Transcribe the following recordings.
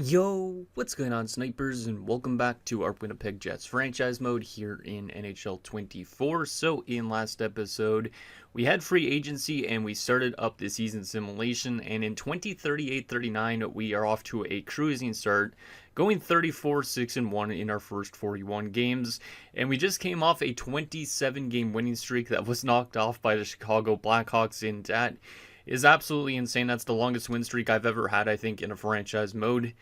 Yo, what's going on, snipers, and welcome back to our Winnipeg Jets franchise mode here in NHL 24. So in last episode, we had free agency and we started up the season simulation, and in 2038-39, we are off to a cruising start, going 34-6-1 in our first 41 games, and we just came off a 27-game winning streak that was knocked off by the Chicago Blackhawks, and that is absolutely insane. That's the longest win streak I've ever had, I think, in a franchise mode.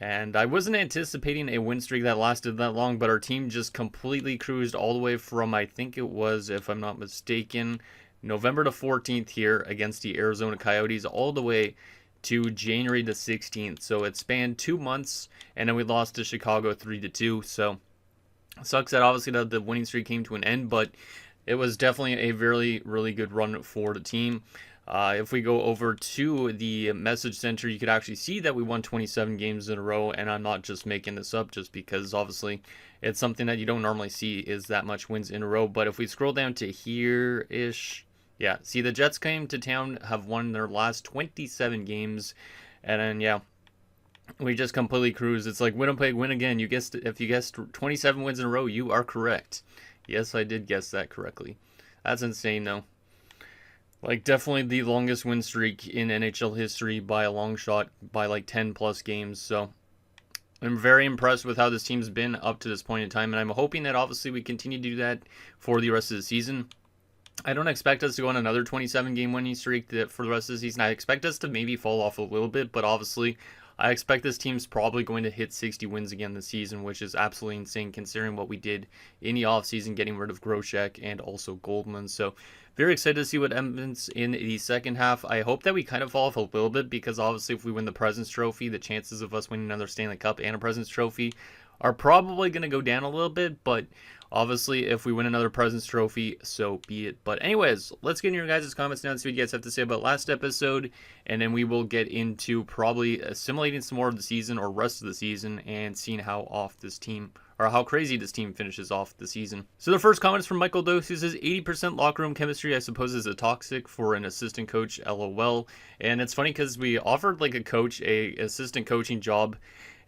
And I wasn't anticipating a win streak that lasted that long, but our team just completely cruised all the way from, I think it was, if I'm not mistaken, November the 14th here against the Arizona Coyotes, all the way to January the 16th. So it spanned 2 months, and then we lost to Chicago 3-2. So it sucks that obviously the winning streak came to an end, but it was definitely a really good run for the team. If we go over to the message center, you could actually see that we won 27 games in a row, and I'm not just making this up just because obviously it's something that you don't normally see is that much wins in a row. But if we scroll down to here-ish, yeah, see the Jets came to town, have won their last 27 games, and then, yeah, we just completely cruise. It's like Winnipeg win again. If you guessed 27 wins in a row, you are correct. Yes, I did guess that correctly. That's insane, though. Like, definitely the longest win streak in NHL history by a long shot, by like 10 plus games. So I'm very impressed with how this team's been up to this point in time, and I'm hoping that obviously we continue to do that for the rest of the season. I don't expect us to go on another 27-game winning streak for the rest of the season. I expect us to maybe fall off a little bit, but obviously I expect this team's probably going to hit 60 wins again this season, which is absolutely insane considering what we did in the offseason, getting rid of Groshek and also Goldman. So very excited to see what happens in the second half. I hope that we kind of fall off a little bit because obviously if we win the President's Trophy, the chances of us winning another Stanley Cup and a President's Trophy are probably going to go down a little bit, but obviously if we win another President's Trophy, so be it. But anyways, let's get in your guys' comments now and see what you guys have to say about last episode, and then we will get into probably assimilating some more of the season or rest of the season and seeing how crazy this team finishes off the season. So the first comment is from Michael Dose, who says 80% locker room chemistry I suppose is a toxic for an assistant coach, LOL. And it's funny because we offered like a coach a assistant coaching job,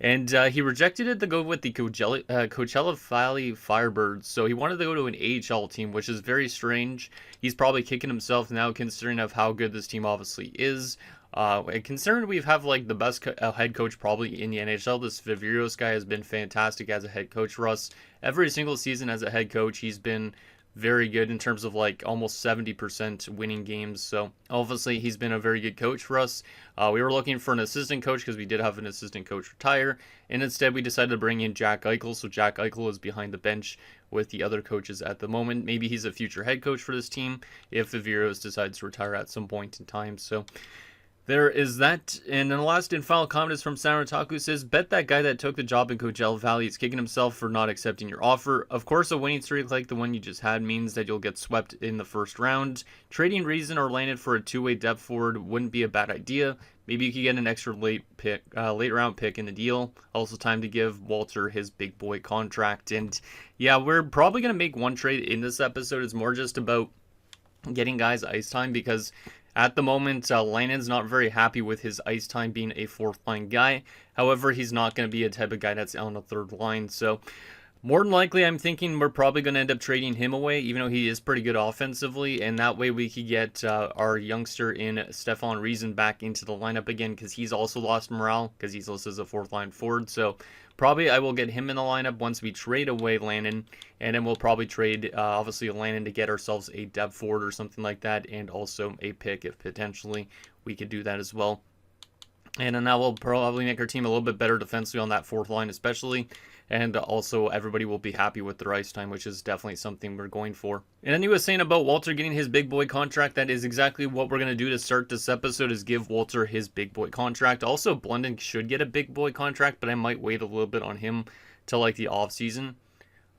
and he rejected it to go with the Coachella Valley Firebirds. So he wanted to go to an AHL team, which is very strange. He's probably kicking himself now considering of how good this team obviously is. And considering we have like the best head coach probably in the NHL, this Vivirios guy has been fantastic as a head coach for us. Every single season as a head coach, he's been very good in terms of like almost 70% winning games. So obviously he's been a very good coach for us. We were looking for an assistant coach because we did have an assistant coach retire, and instead we decided to bring in Jack Eichel. So Jack Eichel is behind the bench with the other coaches at the moment. Maybe he's a future head coach for this team if Vivirios decides to retire at some point in time. So there is that. And then the last and final comment is from Sanrataku, says, bet that guy that took the job in Coachella Valley is kicking himself for not accepting your offer. Of course, a winning streak like the one you just had means that you'll get swept in the first round. Trading Reason or Landed for a two-way depth forward wouldn't be a bad idea. Maybe you could get an extra late round pick in the deal. Also time to give Walter his big boy contract. And yeah, we're probably going to make one trade in this episode. It's more just about getting guys ice time because at the moment, Lannon's not very happy with his ice time being a fourth line guy. However, he's not going to be a type of guy that's on the third line. So more than likely, I'm thinking we're probably going to end up trading him away, even though he is pretty good offensively. And that way we could get our youngster in Stefan Reason back into the lineup again because he's also lost morale because he's listed as a fourth line forward. So probably I will get him in the lineup once we trade away Lannon, and then we'll probably trade, obviously, Lannon to get ourselves a depth forward or something like that, and also a pick if potentially we could do that as well. And then that will probably make our team a little bit better defensively on that fourth line especially. And also everybody will be happy with their ice time, which is definitely something we're going for. And then he was saying about Walter getting his big boy contract. That is exactly what we're going to do to start this episode, is give Walter his big boy contract. Also, Blunden should get a big boy contract, but I might wait a little bit on him till like the off season.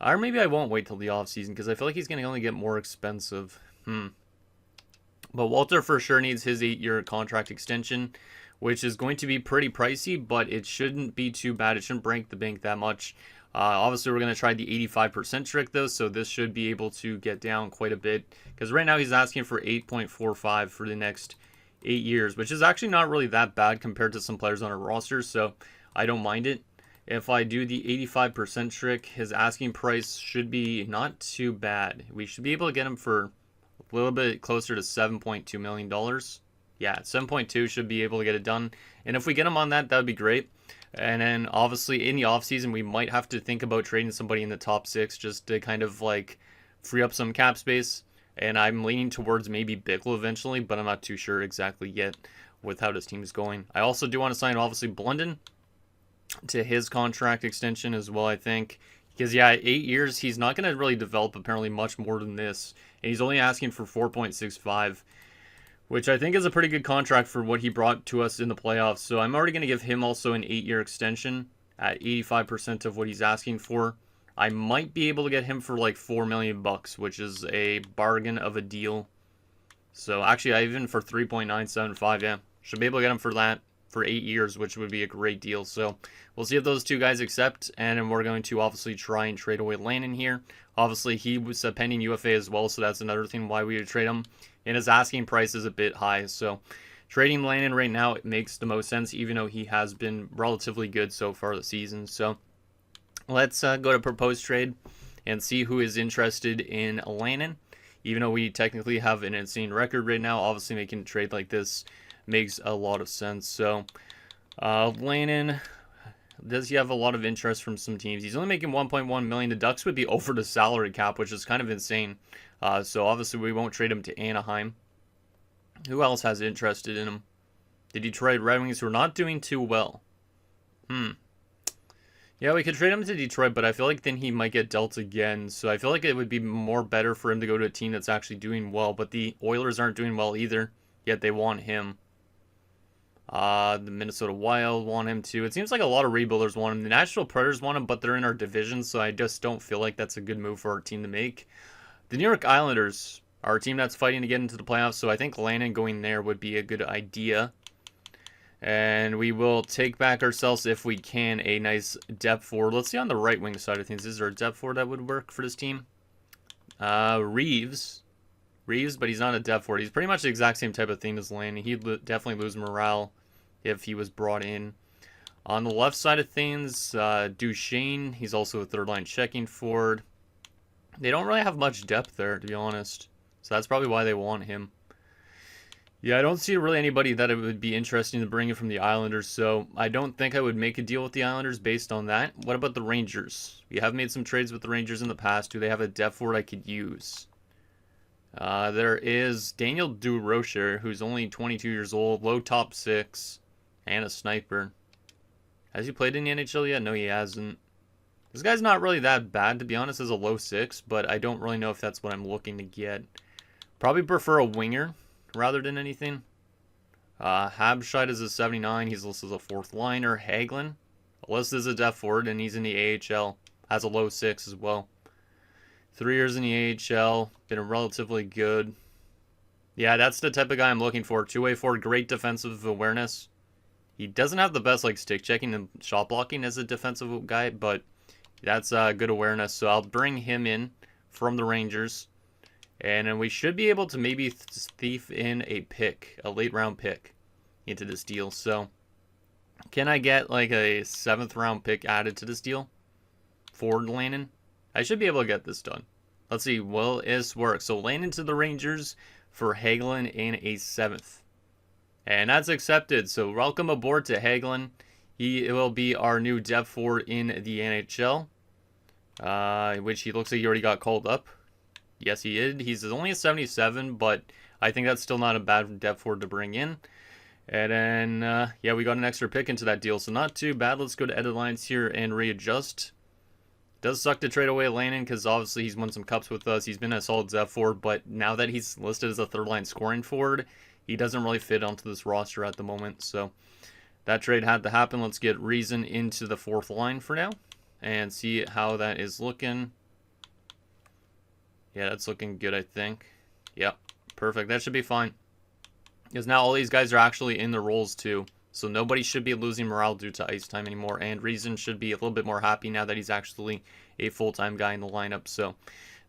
Or maybe I won't wait till the off season because I feel like he's going to only get more expensive. But Walter for sure needs his 8-year contract extension, which is going to be pretty pricey, but it shouldn't be too bad. It shouldn't break the bank that much. Obviously, we're going to try the 85% trick, though, so this should be able to get down quite a bit. Because right now, he's asking for 8.45 for the next 8 years, which is actually not really that bad compared to some players on our roster. So I don't mind it. If I do the 85% trick, his asking price should be not too bad. We should be able to get him for a little bit closer to $7.2 million. Yeah, 7.2 should be able to get it done. And if we get him on that, that would be great. And then obviously in the offseason, we might have to think about trading somebody in the top 6 just to kind of like free up some cap space. And I'm leaning towards maybe Bickle eventually, but I'm not too sure exactly yet with how this team is going. I also do want to sign obviously Blunden to his contract extension as well, I think. Because, yeah, 8 years, he's not going to really develop apparently much more than this. And he's only asking for 4.65, which I think is a pretty good contract for what he brought to us in the playoffs. So I'm already going to give him also an 8-year extension at 85% of what he's asking for. I might be able to get him for like $4 million, which is a bargain of a deal. So actually, I even for 3.975, yeah, should be able to get him for that for 8 years, which would be a great deal. So we'll see if those two guys accept, and then we're going to obviously try and trade away Lannon here. Obviously, he was a pending UFA as well, so that's another thing why we would trade him. And his asking price is a bit high, so trading Lannon right now, it makes the most sense, even though he has been relatively good so far this season. So let's go to proposed trade and see who is interested in Lannon. Even though we technically have an insane record right now, obviously making a trade like this makes a lot of sense. So Lannon, does he have a lot of interest from some teams? He's only making 1.1 million. The Ducks would be over the salary cap, which is kind of insane. So obviously we won't trade him to Anaheim. Who else has interested in him? The Detroit Red Wings, who are not doing too well. Yeah, we could trade him to Detroit, but I feel like then he might get dealt again. So I feel like it would be more better for him to go to a team that's actually doing well. But the Oilers aren't doing well either, yet they want him. The Minnesota Wild want him too. It seems like a lot of rebuilders want him. The Nashville Predators want him, but they're in our division, so I just don't feel like that's a good move for our team to make. The New York Islanders are a team that's fighting to get into the playoffs, so I think Lannon going there would be a good idea. And we will take back ourselves, if we can, a nice depth forward. Let's see on the right wing side of things. Is there a depth forward that would work for this team? Reeves, but he's not a depth forward. He's pretty much the exact same type of thing as Lannon. He'd definitely lose morale if he was brought in. On the left side of things, Duchesne, he's also a third-line checking forward. They don't really have much depth there, to be honest. So that's probably why they want him. Yeah, I don't see really anybody that it would be interesting to bring in from the Islanders, so I don't think I would make a deal with the Islanders based on that. What about the Rangers? We have made some trades with the Rangers in the past. Do they have a depth forward I could use? There is Daniel Durocher, who's only 22 years old, low top 6, and a sniper. Has he played in the NHL yet? No, he hasn't. This guy's not really that bad, to be honest, as a low 6, but I don't really know if that's what I'm looking to get. Probably prefer a winger rather than anything. Habscheid is a 79. He's listed as a fourth liner. Hagelin listed as a depth forward, and he's in the AHL. Has a low 6 as well. 3 years in the AHL. Been relatively good. Yeah, that's the type of guy I'm looking for. Two-way forward, great defensive awareness. He doesn't have the best like stick checking and shot blocking as a defensive guy, but that's good awareness. So I'll bring him in from the Rangers. And then we should be able to maybe thief in a pick, a late round pick into this deal. So can I get like a 7th round pick added to this deal for Lannon? I should be able to get this done. Let's see, will this work? So Lannon to the Rangers for Hagelin in a 7th. And that's accepted. So welcome aboard to Hagelin. He will be our new depth forward in the NHL, which he looks like he already got called up. Yes, he did. He's only a 77, but I think that's still not a bad depth forward to bring in. And then, yeah, we got an extra pick into that deal, so not too bad. Let's go to edit lines here and readjust. Does suck to trade away Lannon because obviously he's won some cups with us. He's been a solid depth forward, but now that he's listed as a third-line scoring forward, he doesn't really fit onto this roster at the moment. So that trade had to happen. Let's get Reason into the 4th line for now and see how that is looking. Yeah, that's looking good, I think. Yep, perfect. That should be fine. Because now all these guys are actually in their roles too. So nobody should be losing morale due to ice time anymore. And Reason should be a little bit more happy now that he's actually a full-time guy in the lineup. So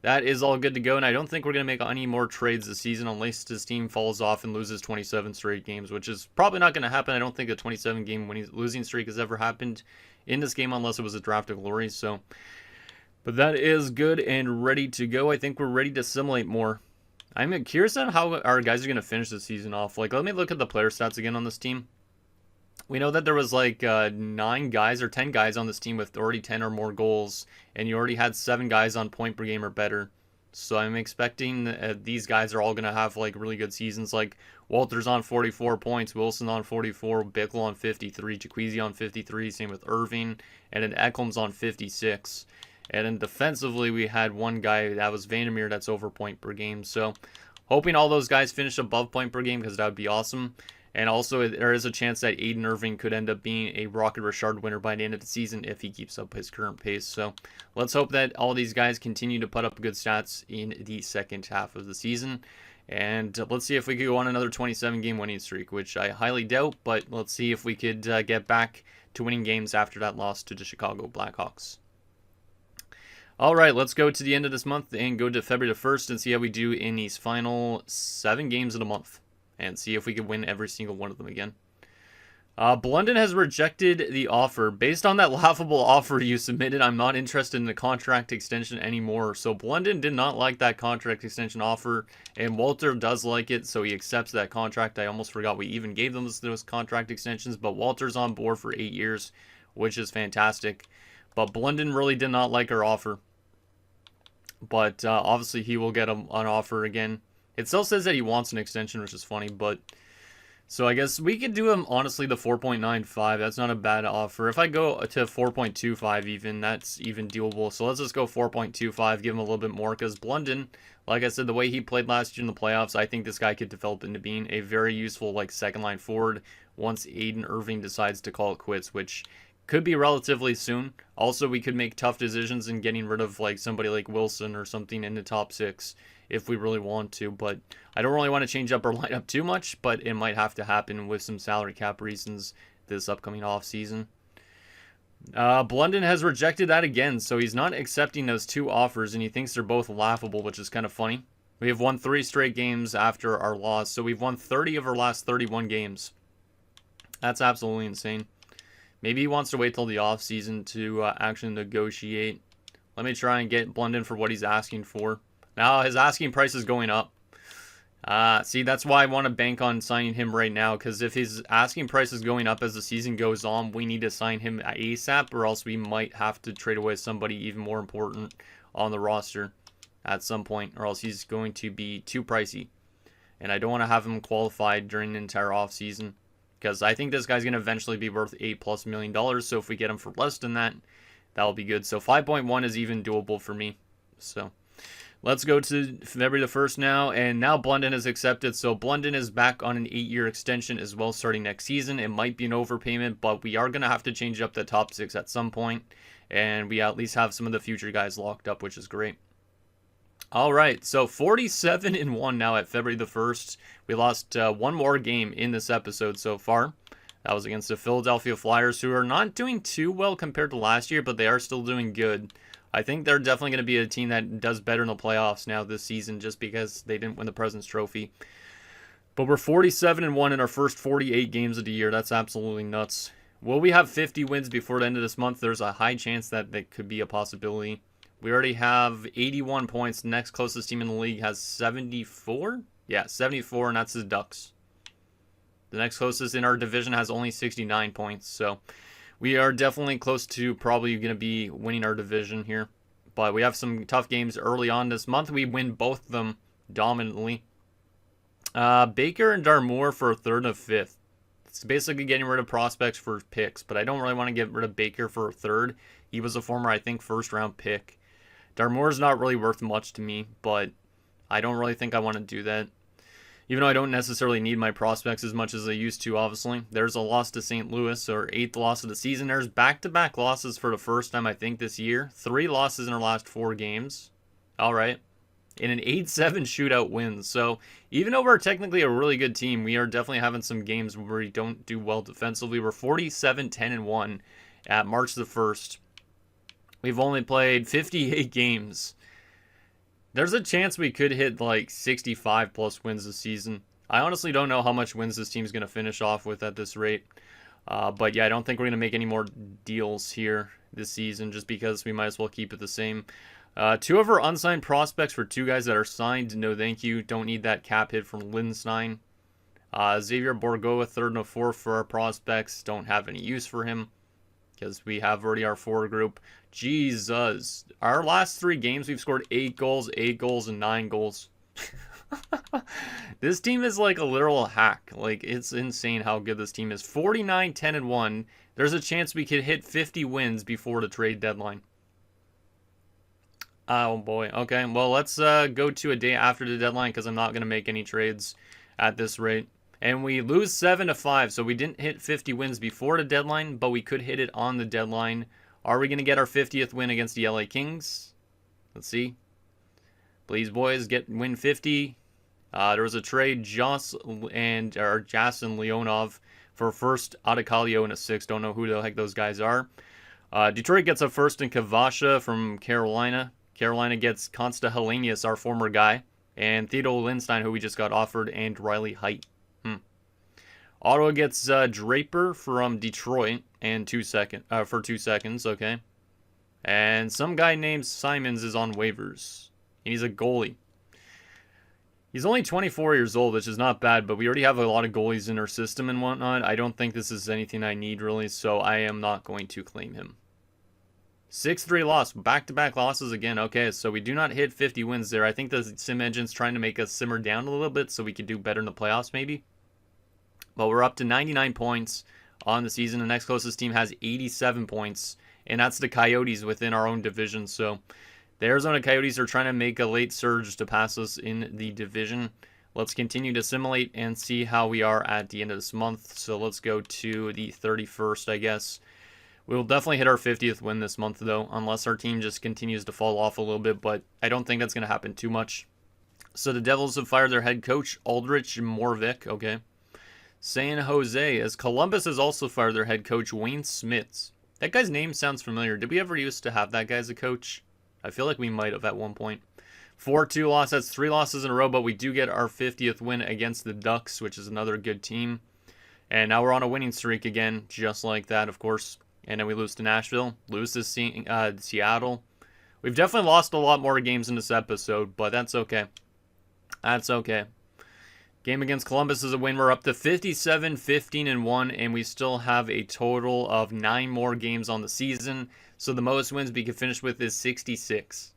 that is all good to go, and I don't think we're going to make any more trades this season unless this team falls off and loses 27 straight games, which is probably not going to happen. I don't think a 27-game losing streak has ever happened in this game unless it was a draft of glory. So, but that is good and ready to go. I think we're ready to simulate more. I'm curious on how our guys are going to finish the season off. Like, let me look at the player stats again on this team. We know that there was like 9 guys or 10 guys on this team with already 10 or more goals, and you already had 7 guys on point per game or better. So I'm expecting these guys are all going to have like really good seasons. Like Walter's on 44 points, Wilson on 44, Bickle on 53, Jaquezie on 53, same with Irving, and then Ekholm's on 56. And then defensively, we had one guy, that was Vandermeer, that's over point per game. So hoping all those guys finish above point per game because that would be awesome. And also, there is a chance that Aiden Irving could end up being a Rocket Richard winner by the end of the season if he keeps up his current pace. So let's hope that all these guys continue to put up good stats in the second half of the season. And let's see if we could go on another 27-game winning streak, which I highly doubt. But let's see if we could get back to winning games after that loss to the Chicago Blackhawks. All right, let's go to the end of this month and go to February the 1st and see how we do in these final 7 games of the month. And see if we can win every single one of them again. Blunden has rejected the offer. Based on that laughable offer you submitted, I'm not interested in the contract extension anymore. So Blunden did not like that contract extension offer, and Walter does like it, so he accepts that contract. I almost forgot we even gave them those contract extensions, but Walter's on board for 8 years, which is fantastic. But Blunden really did not like our offer. But obviously he will get an offer again. It still says that he wants an extension, which is funny, but so I guess we could do him, honestly, the 4.95. That's not a bad offer. If I go to 4.25 even, that's even doable. So let's just go 4.25, give him a little bit more, because Blunden, like I said, the way he played last year in the playoffs, I think this guy could develop into being a very useful, like, second-line forward once Aiden Irving decides to call it quits, which could be relatively soon. Also, we could make tough decisions in getting rid of, like, somebody like Wilson or something in the top 6. If we really want to, but I don't really want to change up our lineup too much, but it might have to happen with some salary cap reasons this upcoming offseason. Blunden has rejected that again, so he's not accepting those 2 offers, and he thinks they're both laughable, which is kind of funny. We have won 3 straight games after our loss, so we've won 30 of our last 31 games. That's absolutely insane. Maybe he wants to wait till the offseason to actually negotiate. Let me try and get Blunden for what he's asking for. Now his asking price is going up. See, that's why I want to bank on signing him right now, because if his asking price is going up as the season goes on, we need to sign him ASAP, or else we might have to trade away somebody even more important on the roster at some point, or else he's going to be too pricey. And I don't want to have him qualified during the entire offseason, because I think this guy's going to eventually be worth $8+ million, so if we get him for less than that, that'll be good. So 5.1 is even doable for me. So let's go to February the 1st now, and now Blunden is accepted, so Blunden is back on an 8-year extension as well starting next season. It might be an overpayment, but we are going to have to change up the top 6 at some point, and we at least have some of the future guys locked up, which is great. All right, so 47-1 now at February the 1st. We lost 1 more game in this episode so far. That was against the Philadelphia Flyers, who are not doing too well compared to last year, but they are still doing good. I think they're definitely going to be a team that does better in the playoffs now this season just because they didn't win the President's Trophy. But we're 47-1 in our first 48 games of the year. That's absolutely nuts. Will we have 50 wins before the end of this month? There's a high chance that that could be a possibility. We already have 81 points. The next closest team in the league has 74? Yeah, 74, and that's the Ducks. The next closest in our division has only 69 points, so we are definitely close to probably going to be winning our division here. But we have some tough games early on this month. We win both of them dominantly. Baker and Darmour for a 3rd and a 5th. It's basically getting rid of prospects for picks, but I don't really want to get rid of Baker for a 3rd. He was a former, I think, 1st-round pick. Darmour's not really worth much to me, but I don't really think I want to do that. Even though I don't necessarily need my prospects as much as I used to, obviously. There's a loss to St. Louis, or 8th loss of the season. There's back-to-back losses for the first time, I think, this year. 3 losses in our last 4 games. All right. In an 8-7 shootout win. So even though we're technically a really good team, we are definitely having some games where we don't do well defensively. We're 47-10-1 at March the 1st. We've only played 58 games. There's a chance we could hit like 65 plus wins this season. I honestly don't know how much wins this team's going to finish off with at this rate. But yeah, I don't think we're going to make any more deals here this season just because we might as well keep it the same. Two of our unsigned prospects for two guys that are signed. No thank you. Don't need that cap hit from Lindstein. Xavier Borgo, a third and a fourth for our prospects. Don't have any use for him because we have already our forward group. Jesus. Our last 3 games, we've scored 8 goals, and 9 goals. This team is like a literal hack. Like, it's insane how good this team is. 49, 10, and 1. There's a chance we could hit 50 wins before the trade deadline. Oh, boy. Okay, well, let's go to a day after the deadline because I'm not going to make any trades at this rate. And we lose 7-5, so we didn't hit 50 wins before the deadline, but we could hit it on the deadline. Are we going to get our 50th win against the LA Kings? Let's see. Please, boys, win 50. There was a trade, Jason Leonov for first, Adecalio and a 6. Don't know who the heck those guys are. Detroit gets a first in Kavasha from Carolina. Carolina gets Consta Helenius, our former guy, and Theodore Lindstein, who we just got offered, and Riley Height. Ottawa gets Draper from Detroit and for 2 seconds, okay. And some guy named Simons is on waivers. He's a goalie. He's only 24 years old, which is not bad, but we already have a lot of goalies in our system and whatnot. I don't think this is anything I need, really, so I am not going to claim him. 6-3 loss. Back-to-back losses again. Okay, so we do not hit 50 wins there. I think the sim engine's trying to make us simmer down a little bit so we could do better in the playoffs, maybe. But we're up to 99 points on the season. The next closest team has 87 points, and that's the Coyotes within our own division. So the Arizona Coyotes are trying to make a late surge to pass us in the division. Let's continue to simulate and see how we are at the end of this month. So let's go to the 31st, I guess. We'll definitely hit our 50th win this month, though, unless our team just continues to fall off a little bit, but I don't think that's going to happen too much. So the Devils have fired their head coach, Aldrich Morvik, okay. San Jose, as Columbus has also fired their head coach, Wayne Smits. That guy's name sounds familiar. Did we ever used to have that guy as a coach? I feel like we might have at one point. 4-2 loss. That's 3 losses in a row, but we do get our 50th win against the Ducks, which is another good team. And now we're on a winning streak again, just like that, of course. And then we lose to Nashville, lose to Seattle. We've definitely lost a lot more games in this episode, but that's okay. That's okay. Game against Columbus is a win. We're up to 57, 15, and 1, and we still have a total of 9 more games on the season. So the most wins we can finish with is 66.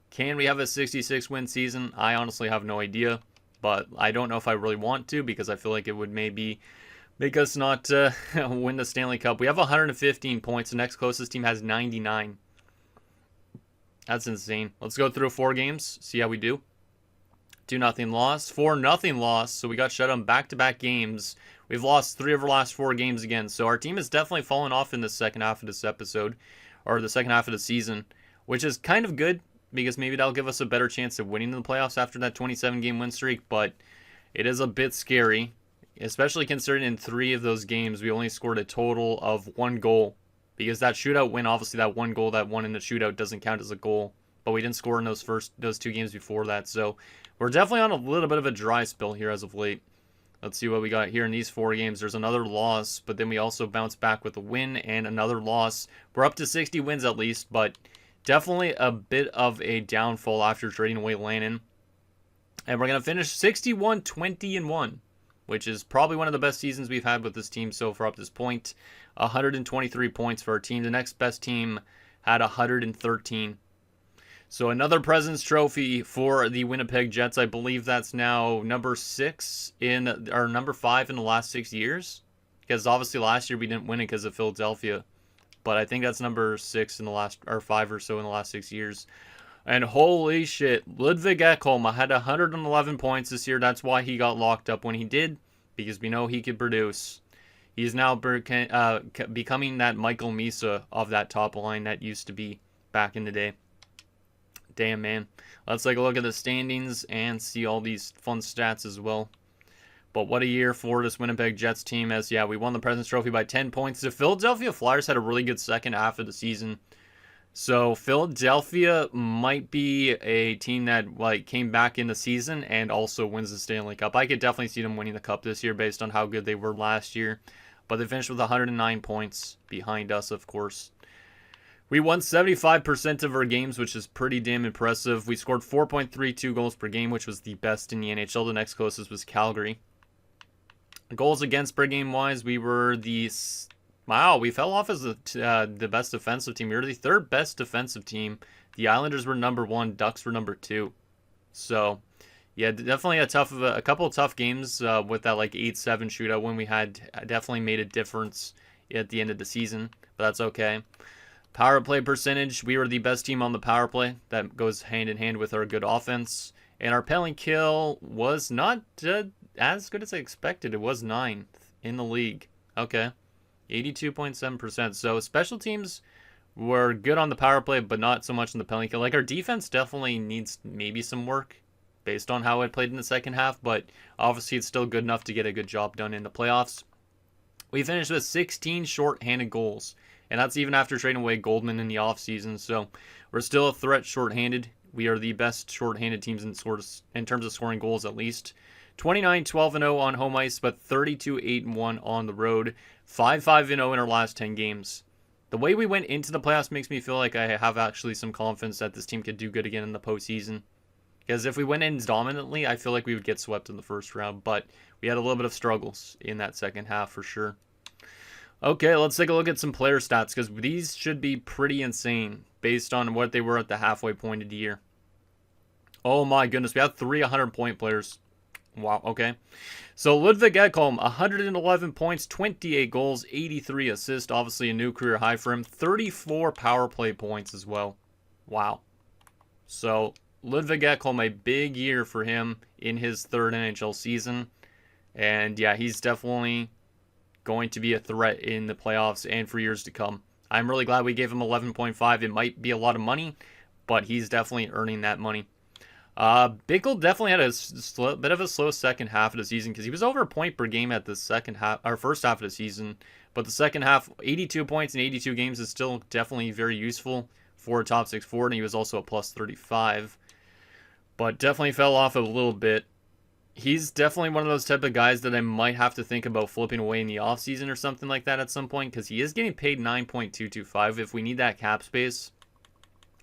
Can we have a 66-win season? I honestly have no idea, but I don't know if I really want to because I feel like it would maybe make us not win the Stanley Cup. We have 115 points. The next closest team has 99. That's insane. Let's go through 4 games, see how we do. 2-0 loss, 4-0 loss, so we got shut on back-to-back games. We've lost 3 of our last 4 games again, so our team has definitely fallen off in the second half of this episode, or the second half of the season, which is kind of good, because maybe that'll give us a better chance of winning the playoffs after that 27-game win streak, but it is a bit scary, especially considering in 3 of those games we only scored a total of 1 goal, because that shootout win, obviously that 1 goal that won in the shootout doesn't count as a goal, but we didn't score in those 2 games before that, so we're definitely on a little bit of a dry spell here as of late. Let's see what we got here in these 4 games. There's another loss, but then we also bounce back with a win and another loss. We're up to 60 wins at least, but definitely a bit of a downfall after trading away Lannon. And we're going to finish 61, 20, and 1, which is probably one of the best seasons we've had with this team so far up this point. 123 points for our team. The next best team had 113. So another President's Trophy for the Winnipeg Jets. I believe that's now number 5 in the last 6 years. Because obviously last year we didn't win it because of Philadelphia. But I think that's number 6 in the last, or 5 or so in the last 6 years. And holy shit, Ludwig Ekholm had 111 points this year. That's why he got locked up when he did. Because we know he could produce. He's now becoming that Michael Misa of that top line that used to be back in the day. Damn, man. Let's take a look at the standings and see all these fun stats as well. But what a year for this Winnipeg Jets team as, yeah, we won the President's Trophy by 10 points. The Philadelphia Flyers had a really good second half of the season. So Philadelphia might be a team that like came back in the season and also wins the Stanley Cup. I could definitely see them winning the cup this year based on how good they were last year. But they finished with 109 points behind us, of course. We won 75% of our games, which is pretty damn impressive. We scored 4.32 goals per game, which was the best in the NHL. The next closest was Calgary. Goals against per game wise, we were the... Wow, we fell off as the best defensive team. We were the third best defensive team. The Islanders were number 1. Ducks were number 2. So, yeah, definitely a couple of tough games with that like 8-7 shootout when we had definitely made a difference at the end of the season. But that's okay. Power play percentage, we were the best team on the power play. That goes hand in hand with our good offense. And our penalty kill was not as good as I expected. It was 9th in the league. Okay. 82.7%. So special teams were good on the power play, but not so much in the penalty kill. Like our defense definitely needs maybe some work based on how it played in the second half. But obviously it's still good enough to get a good job done in the playoffs. We finished with 16 short-handed goals. And that's even after trading away Goldman in the offseason. So we're still a threat shorthanded. We are the best shorthanded teams in terms of scoring goals at least. 29-12-0 on home ice, but 32-8-1 on the road. 5-5-0 in our last 10 games. The way we went into the playoffs makes me feel like I have actually some confidence that this team could do good again in the postseason. Because if we went in dominantly, I feel like we would get swept in the first round. But we had a little bit of struggles in that second half for sure. Okay, let's take a look at some player stats because these should be pretty insane based on what they were at the halfway point of the year. Oh my goodness, we have 3 100-point players. Wow, okay. So Ludvig Ekholm, 111 points, 28 goals, 83 assists. Obviously a new career high for him. 34 power play points as well. Wow. So Ludvig Ekholm, a big year for him in his third NHL season. And yeah, he's definitely going to be a threat in the playoffs and for years to come. I'm really glad we gave him 11.5. It might be a lot of money, but he's definitely earning that money. Bickle definitely had a bit of a slow second half of the season because he was over a point per game at the first half of the season. But the second half, 82 points in 82 games is still definitely very useful for a top 6 forward, and he was also a plus 35. But definitely fell off a little bit. He's definitely one of those type of guys that I might have to think about flipping away in the offseason or something like that at some point because he is getting paid 9.225. If we need that cap space,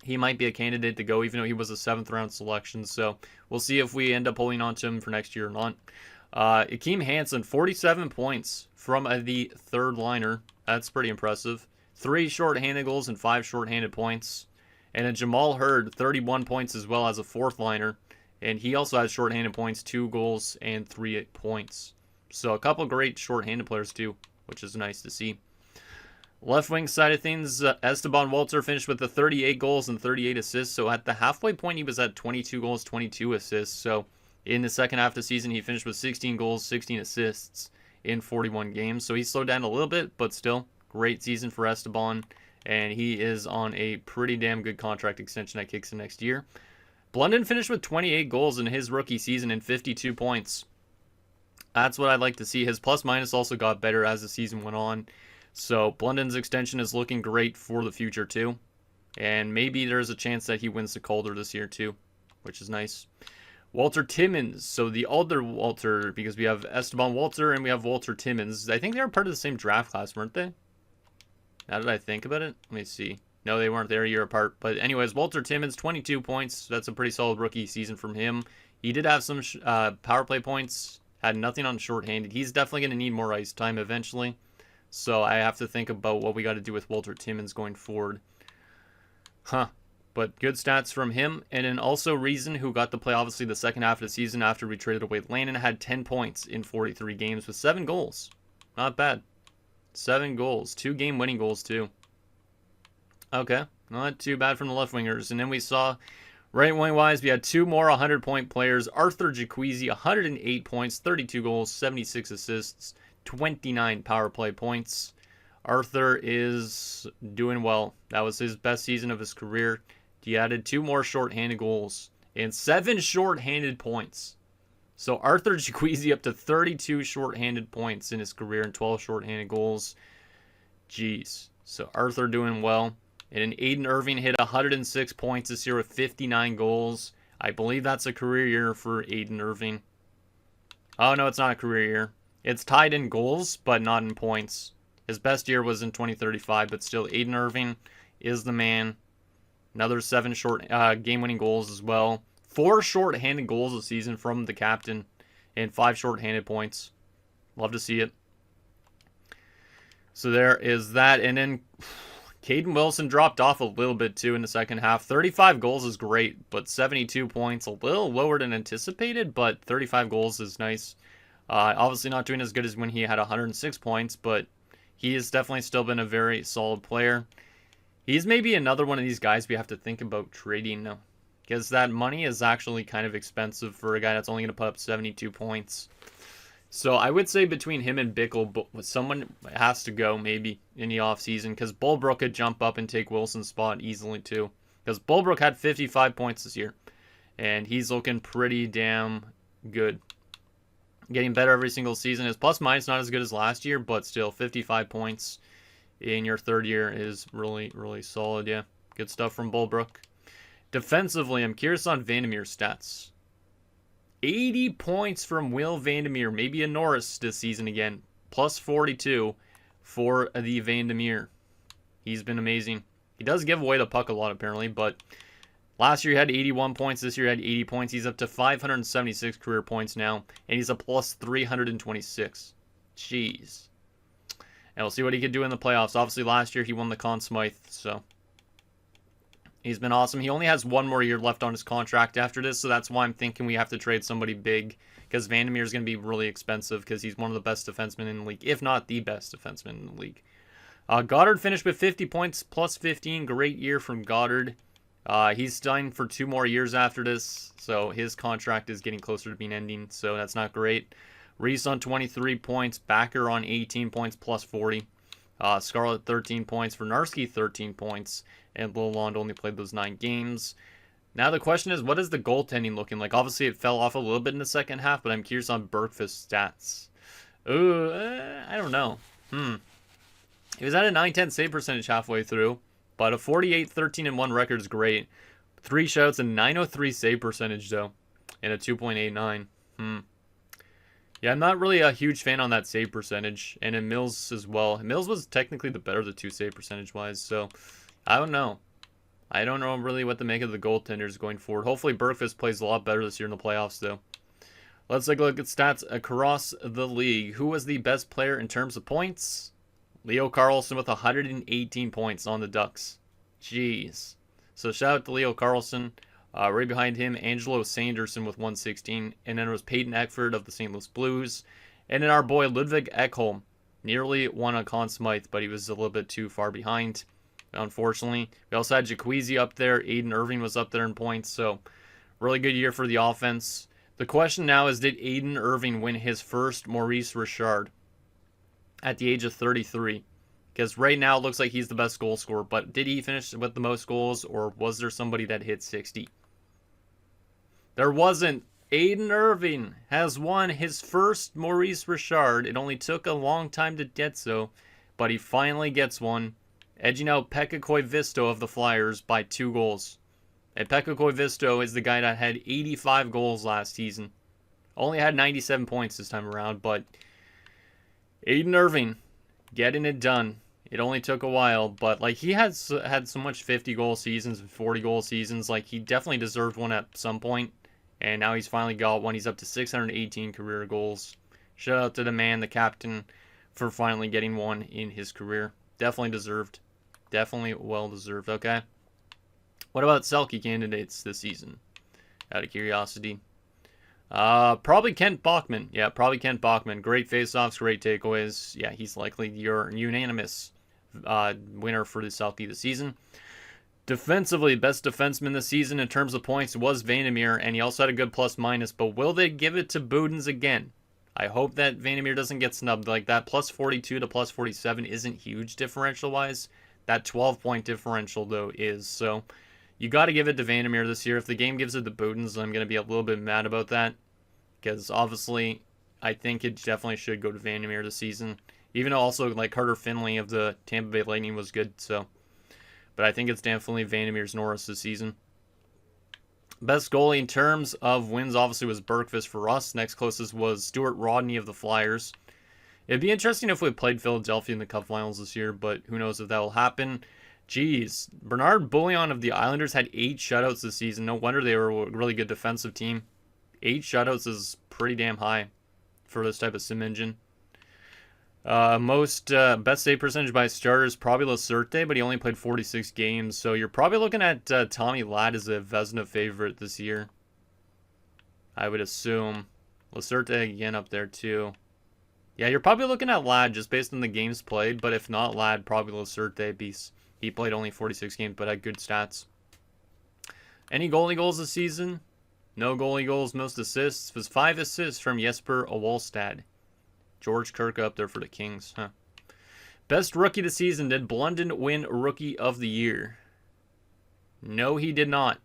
he might be a candidate to go even though he was a 7th round selection. So we'll see if we end up holding on to him for next year or not. Akeem Hansen, 47 points from the third liner. That's pretty impressive. 3 shorthanded goals and 5 shorthanded points. And a Jamal Hurd, 31 points as well as a 4th liner. And he also has shorthanded points, 2 goals and 3 points. So a couple great shorthanded players too, which is nice to see. Left wing side of things, Esteban Walter finished with the 38 goals and 38 assists. So at the halfway point, he was at 22 goals, 22 assists. So in the second half of the season, he finished with 16 goals, 16 assists in 41 games. So he slowed down a little bit, but still great season for Esteban. And he is on a pretty damn good contract extension that kicks in next year. Blunden finished with 28 goals in his rookie season and 52 points. That's what I'd like to see. His plus-minus also got better as the season went on. So Blunden's extension is looking great for the future too. And maybe there's a chance that he wins the Calder this year too, which is nice. Walter Timmins. So the older Walter, because we have Esteban Walter and we have Walter Timmins. I think they were part of the same draft class, weren't they? Now that I think about it, let me see. No, they weren't there a year apart. But anyways, Walter Timmins, 22 points. That's a pretty solid rookie season from him. He did have some power play points. Had nothing on shorthanded. He's definitely going to need more ice time eventually. So I have to think about what we got to do with Walter Timmins going forward. But good stats from him. And then also Reason, who got to play obviously the second half of the season after we traded away Landon, had 10 points in 43 games with 7 goals. Not bad. 7 goals. 2 game-winning goals too. Okay, not too bad from the left wingers. And then we saw right wing wise, we had 2 more 100-point players. Arthur Jacquizzi, 108 points, 32 goals, 76 assists, 29 power play points. Arthur is doing well. That was his best season of his career. He added 2 more shorthanded goals and 7 shorthanded points. So Arthur Jacquizzi up to 32 shorthanded points in his career and 12 shorthanded goals. Jeez. So Arthur doing well. And then Aiden Irving hit 106 points this year with 59 goals. I believe that's a career year for Aiden Irving. Oh, no, it's not a career year. It's tied in goals, but not in points. His best year was in 2035, but still, Aiden Irving is the man. Another 7 short game-winning goals as well. 4 short-handed goals a season from the captain, and 5 short-handed points. Love to see it. So there is that, and then Caden Wilson dropped off a little bit too in the second half. 35 goals is great, but 72 points, a little lower than anticipated, but 35 goals is nice. Obviously not doing as good as when he had 106 points, but he has definitely still been a very solid player. He's maybe another one of these guys we have to think about trading now, because that money is actually kind of expensive for a guy that's only going to put up 72 points. So I would say between him and Bickle, someone has to go maybe in the offseason, because Bulbrook could jump up and take Wilson's spot easily too. Because Bulbrook had 55 points this year, and he's looking pretty damn good. Getting better every single season. His plus minus not as good as last year, but still 55 points in your third year is really, really solid. Yeah, good stuff from Bulbrook. Defensively, I'm curious on Vandermeer's stats. 80 points from Will Vandermeer, maybe a Norris this season again. Plus 42 for the Vandermeer. He's been amazing. He does give away the puck a lot apparently, but last year he had 81 points. This year he had 80 points. He's up to 576 career points now, and he's a plus 326. Jeez. And we'll see what he could do in the playoffs. Obviously last year he won the Conn Smythe, so he's been awesome. He only has 1 more year left on his contract after this, so that's why I'm thinking we have to trade somebody big, because Vandermeer is going to be really expensive because he's one of the best defensemen in the league, if not the best defenseman in the league. Goddard finished with 50 points, plus 15. Great year from Goddard. He's signed for 2 more years after this, so his contract is getting closer to being ending, so that's not great. Reese on 23 points, Backer on 18 points, plus 40. Scarlett 13 points, Vernarski 13 points, and Lilland only played those 9 games. Now the question is, what is the goaltending looking like? Obviously it fell off a little bit in the second half, but I'm curious on Bergfist's stats. I don't know. He was at a 910 save percentage halfway through, but a 48-13-1 record is great. 3 shouts and 903 save percentage though, and a 2.89. Yeah, I'm not really a huge fan on that save percentage, and in Mills as well. Mills was technically the better of the 2 save percentage-wise, so I don't know. I don't know really what to make of the goaltenders going forward. Hopefully Bergfist plays a lot better this year in the playoffs, though. Let's take a look at stats across the league. Who was the best player in terms of points? Leo Carlson with 118 points on the Ducks. Jeez. So shout out to Leo Carlson. Right behind him, Angelo Sanderson with 116. And then it was Peyton Eckford of the St. Louis Blues. And then our boy Ludwig Ekholm. Nearly won a Conn Smythe, but he was a little bit too far behind, unfortunately. We also had Jaquezie up there. Aiden Irving was up there in points. So really good year for the offense. The question now is, did Aiden Irving win his first Maurice Richard at the age of 33? Because right now it looks like he's the best goal scorer. But did he finish with the most goals, or was there somebody that hit 60? There wasn't. Aiden Irving has won his first Maurice Richard. It only took a long time to get so, but he finally gets one, edging out Pekka Koivisto of the Flyers by 2 goals. And Pekka Koivisto is the guy that had 85 goals last season. Only had 97 points this time around, but Aiden Irving getting it done. It only took a while, but like he has had so much 50-goal seasons and 40-goal seasons. Like he definitely deserved one at some point. And now he's finally got one. He's up to 618 career goals. Shout out to the man, the captain, for finally getting one in his career. Definitely deserved. Definitely well deserved. Okay. What about Selke candidates this season? Out of curiosity. Probably Kent Bachman. Yeah, probably Kent Bachman. Great faceoffs, great takeaways. Yeah, he's likely your unanimous winner for the Selke this season. Defensively, best defenseman this season in terms of points was Vandermeer, and he also had a good plus-minus, but will they give it to Budens again? I hope that Vandermeer doesn't get snubbed. Like, that plus 42 to plus 47 isn't huge differential-wise. That 12-point differential, though, is. So, you got to give it to Vandermeer this year. If the game gives it to Budens, I'm going to be a little bit mad about that, because obviously, I think it definitely should go to Vandermeer this season. Even though also, like, Carter Finley of the Tampa Bay Lightning was good, so. but I think it's definitely Vandermeer's Norris this season. Best goalie in terms of wins obviously was Bergqvist for us. Next closest was Stuart Rodney of the Flyers. It'd be interesting if we played Philadelphia in the Cup Finals this year, but who knows if that will happen. Jeez, Bernard Bouillon of the Islanders had 8 shutouts this season. No wonder they were a really good defensive team. 8 shutouts is pretty damn high for this type of sim engine. Best save percentage by starters, probably Lacerte, but he only played 46 games. So you're probably looking at Tommy Ladd as a Vezina favorite this year. I would assume. Lacerte again up there too. Yeah, you're probably looking at Ladd just based on the games played. But if not Ladd, probably Lacerte. He played only 46 games, but had good stats. Any goalie goals this season? No goalie goals. Most assists was 5 assists from Jesper Awolstad. George Kirk up there for the Kings. Huh. Best rookie of the season. Did Blunden win Rookie of the Year? No, he did not.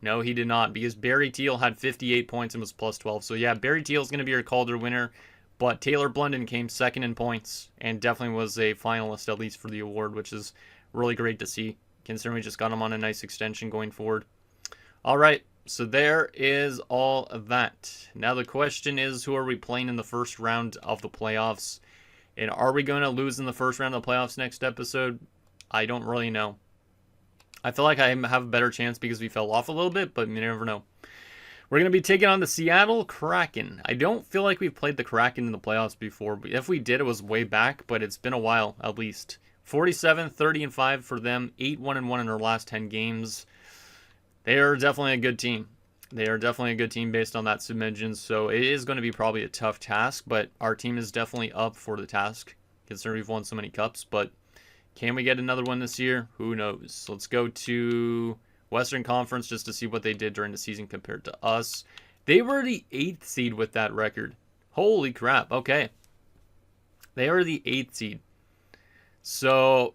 No, he did not. Because Barry Teal had 58 points and was plus 12. So yeah, Barry Teal is going to be your Calder winner. But Taylor Blunden came second in points. And definitely was a finalist at least for the award. Which is really great to see. Considering we just got him on a nice extension going forward. Alright. So there is all of that. Now the question is, who are we playing in the first round of the playoffs? And are we going to lose in the first round of the playoffs next episode? I don't really know. I feel like I have a better chance because we fell off a little bit, but you never know. We're going to be taking on the Seattle Kraken. I don't feel like we've played the Kraken in the playoffs before. But if we did, it was way back, but it's been a while at least. 47, 30-5 for them. 8-1-1 in their last 10 games. They are definitely a good team. They are definitely a good team based on that submission. So it is going to be probably a tough task, but our team is definitely up for the task, considering we've won so many cups. But can we get another one this year? Who knows? Let's go to Western Conference just to see what they did during the season compared to us. They were the 8th seed with that record. Holy crap. Okay. They are the 8th seed. So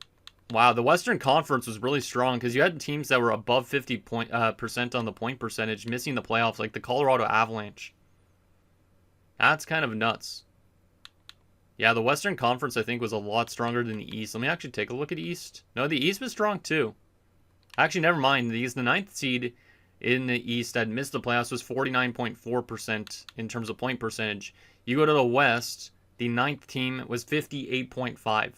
wow, the Western Conference was really strong because you had teams that were above 50% on the point percentage, missing the playoffs, like the Colorado Avalanche. That's kind of nuts. Yeah, the Western Conference, I think, was a lot stronger than the East. Let me actually take a look at East. No, the East was strong, too. Actually, never mind. The 9th seed in the East that missed the playoffs was 49.4% in terms of point percentage. You go to the West, the 9th team was 58.5%.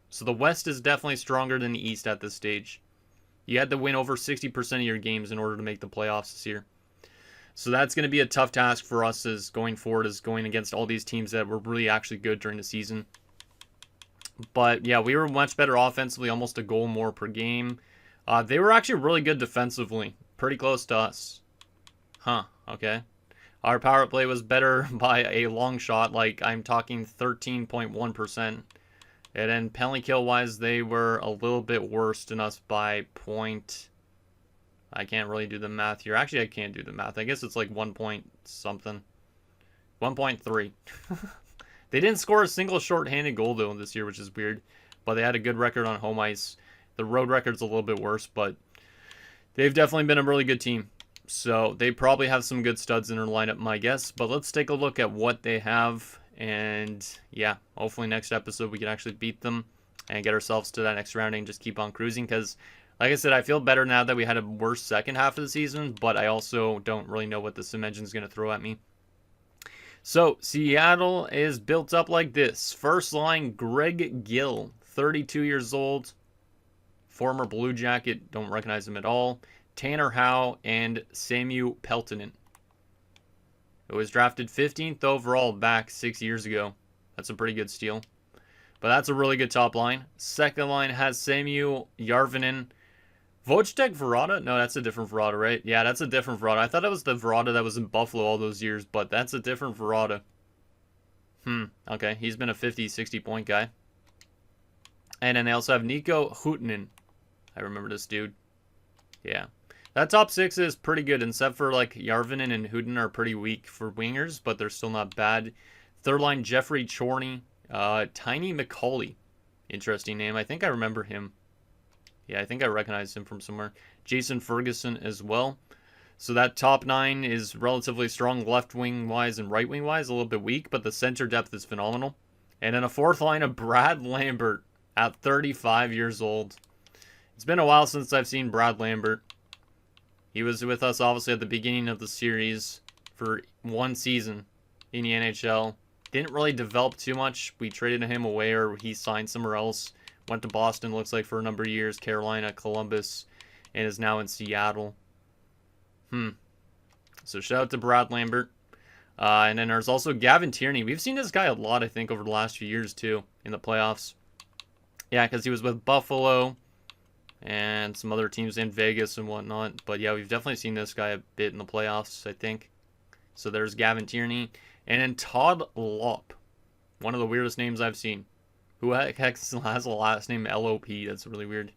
So the West is definitely stronger than the East at this stage. You had to win over 60% of your games in order to make the playoffs this year. So that's going to be a tough task for us as going forward, as going against all these teams that were really actually good during the season. But yeah, we were much better offensively, almost a goal more per game. They were actually really good defensively, pretty close to us. Huh, okay. Our power play was better by a long shot, like I'm talking 13.1%. And then penalty kill wise, they were a little bit worse than us by point. I can't really do the math here. Actually, I can't do the math. I guess it's like 1 point something. 1.3. They didn't score a single short-handed goal though this year, which is weird. But they had a good record on home ice. The road record's a little bit worse, but they've definitely been a really good team. So they probably have some good studs in their lineup, my guess. But let's take a look at what they have. And yeah, hopefully next episode we can actually beat them and get ourselves to that next round and just keep on cruising. Because like I said, I feel better now that we had a worse second half of the season, but I also don't really know what the sim engine is going to throw at me. So Seattle is built up like this. First line, Greg Gill, 32 years old, former Blue Jacket, don't recognize him at all. Tanner Howe and Samu Peltonen. It was drafted 15th overall back 6 years ago. That's a pretty good steal. But that's a really good top line. Second line has Samu Järvinen. Wojtek Verada? No, that's a different Verada, right? Yeah, that's a different Verada. I thought it was the Verada that was in Buffalo all those years, but that's a different Verada. Okay. He's been a 50, 60 point guy. And then they also have Nico Huhtinen. I remember this dude. Yeah. That top six is pretty good, except for like Järvinen and Huhtinen are pretty weak for wingers, but they're still not bad. Third line, Jeffrey Chorney. Tiny McCauley. Interesting name. I think I remember him. Yeah, I think I recognize him from somewhere. Jason Ferguson as well. So that top nine is relatively strong left wing wise and right wing wise. A little bit weak, but the center depth is phenomenal. And then a fourth line of Brad Lambert at 35 years old. It's been a while since I've seen Brad Lambert. He was with us, obviously, at the beginning of the series for one season in the NHL. Didn't really develop too much. We traded him away, or he signed somewhere else. Went to Boston, looks like, for a number of years. Carolina, Columbus, and is now in Seattle. So shout out to Brad Lambert. And then there's also Gavin Tierney. We've seen this guy a lot, I think, over the last few years, too, in the playoffs. Yeah, because he was with Buffalo and some other teams in Vegas and whatnot. But yeah, we've definitely seen this guy a bit in the playoffs, I think. So there's Gavin Tierney. And then Todd Lopp, one of the weirdest names I've seen. Who has a last name L-O-P? That's really weird.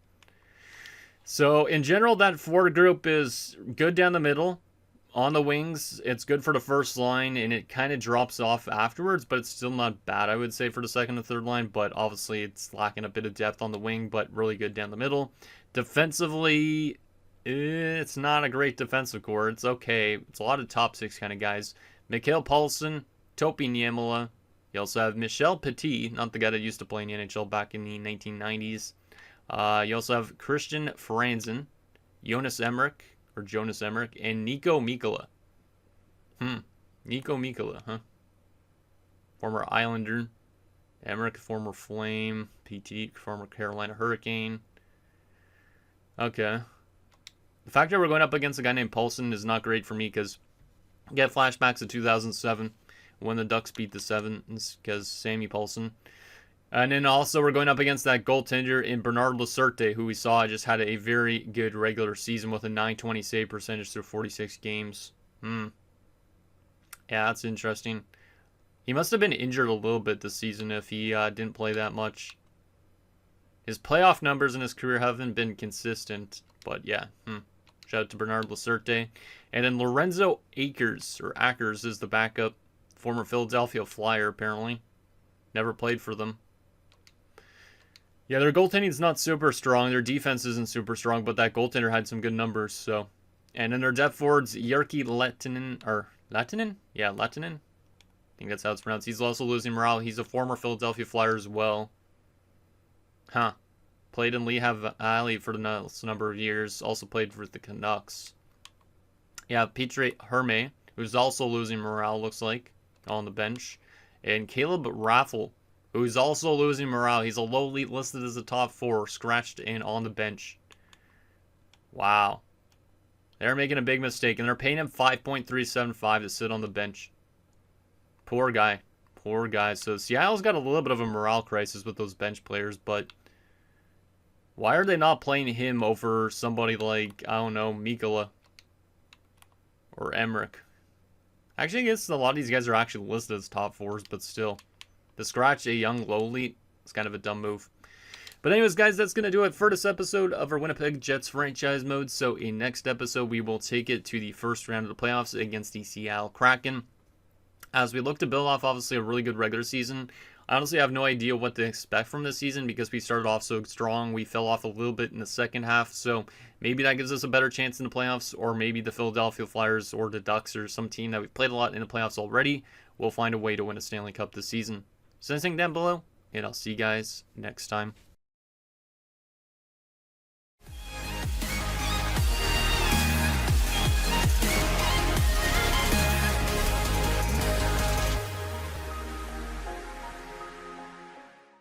So in general, that forward group is good down the middle. On the wings, it's good for the first line, and it kind of drops off afterwards, but it's still not bad, I would say, for the second and third line. But obviously, it's lacking a bit of depth on the wing, but really good down the middle. Defensively, it's not a great defensive core. It's okay. It's a lot of top six kind of guys. Mikhail Paulson, Topi Niemela. You also have Michel Petit, not the guy that used to play in the NHL back in the 1990s. You also have Christian Franzen, Jonas Emmerich, and Nico Mikkola. Nico Mikkola, huh? Former Islander. Emmerich, former Flame. PT, former Carolina Hurricane. Okay. The fact that we're going up against a guy named Paulson is not great for me because I get flashbacks of 2007 when the Ducks beat the Sevens because Sammy Paulson. And then also we're going up against that goaltender in Bernard Laserte, who we saw just had a very good regular season with a .920 save percentage through 46 games. Yeah, that's interesting. He must have been injured a little bit this season if he didn't play that much. His playoff numbers in his career haven't been consistent, but yeah. Shout out to Bernard Laserte. And then Lorenzo Akers is the backup. Former Philadelphia Flyer, apparently. Never played for them. Yeah, their goaltending is not super strong. Their defense isn't super strong, but that goaltender had some good numbers. So, and then their depth forwards, Jyrki Lehtinen? Yeah, Lehtinen. I think that's how it's pronounced. He's also losing morale. He's a former Philadelphia Flyer as well. Played in Lehigh Valley for the number of years. Also played for the Canucks. Yeah, Petri Herme, who's also losing morale, looks like, on the bench. And Caleb Raffle, who's also losing morale. He's a lowly listed as a top 4, scratched in on the bench. Wow. They're making a big mistake, and they're paying him $5.375 to sit on the bench. Poor guy. Poor guy. So Seattle's got a little bit of a morale crisis with those bench players, but why are they not playing him over somebody like, I don't know, Mikkola or Emmerich? Actually, I guess a lot of these guys are actually listed as top 4s, but still. To scratch a young lowly is kind of a dumb move. But anyways, guys, that's going to do it for this episode of our Winnipeg Jets franchise mode. So in next episode, we will take it to the first round of the playoffs against the Seattle Kraken. As we look to build off, obviously, a really good regular season. I honestly have no idea what to expect from this season because we started off so strong. We fell off a little bit in the second half, so maybe that gives us a better chance in the playoffs, or maybe the Philadelphia Flyers or the Ducks or some team that we've played a lot in the playoffs already will find a way to win a Stanley Cup this season. Send anything down below, and I'll see you guys next time.